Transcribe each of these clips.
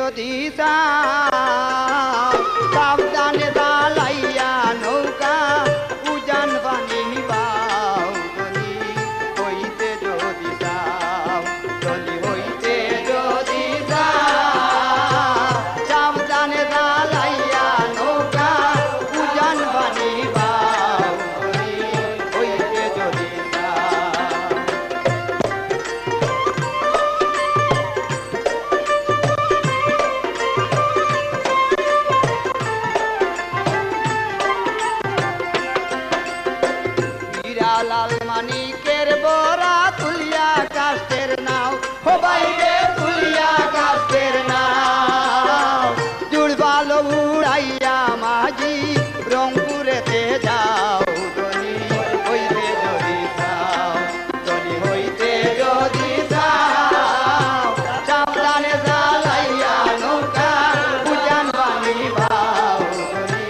যদি যাও সাবধানে চালাইয়া নৌকা উজান পানি বাও যদি হইতে যদি যাও যদি হইতে যদি যাও সাবধানে চালাইয়া নৌকা উজান পানি বাও যদি হইতে যদি লাল মানিকের বরা তুলিয়া কাস্তের নাও ও বাইরে তুলিয়া কাস্তের নাও জুড়বালো উড়াইয়া মাঝি রংপুরেতে যাও ধনী হইতে যদি যাও ধনী হইতে যদি যাও সাবধানে চালাইয়া নৌকা উজান পানি বাও ধনী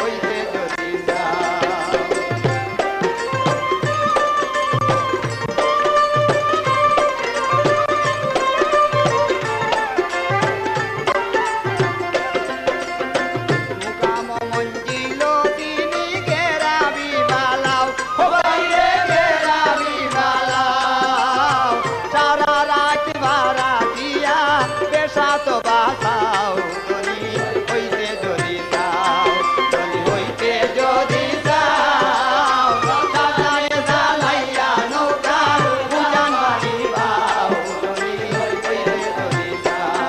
হইতে যদি যাও তো বাসাও ধনী হইতে যদি যাও ধনী হইতে যদি যাও সাবধানে চালাইয়া নৌকা উজান পানি বাও ধনী হইতে যদি যাও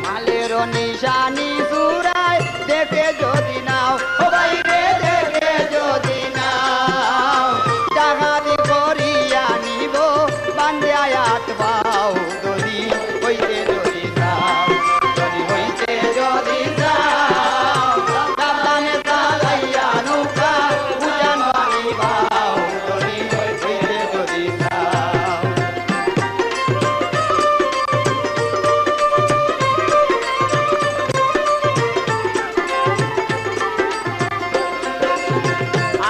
মালের নিশানি সুরায় দেখে যদি নাও ও বাইরে দেখে যদি নাও ডাকাতি করিয়া নিব বান্ধিয়া আটবাও যদি হইতে যদি যাও যদি হইতে যদি যাও সাবধানে চালাইয়া নৌকা উজান পানি বাও যদি হইতে যদি যাও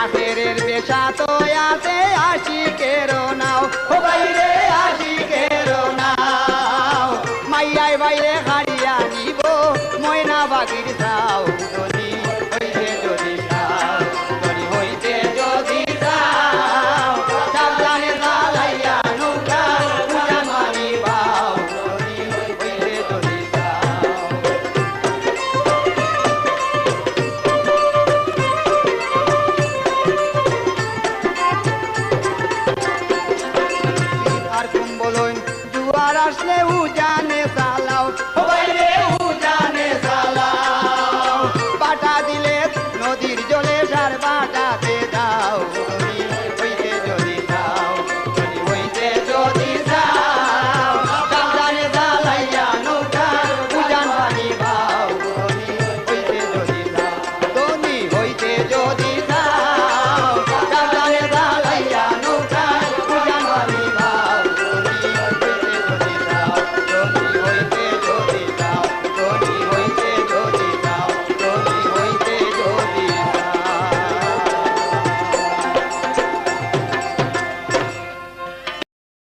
আখেরের পেশা তো আছে আশিকের নাও ও বাইরে আশিকের নাও মাইয়াই বাইরে হারিয়া নিব ময়না বাগির যাও যদি হইতে যদি যাও যদি হইতে যদি যাও সাবধানে চালাইয়া নৌকা উজান পানি বাও যদি হইতে যদি যাও আর কুম্বলইন জুয়ার আসলে উজানে চালাও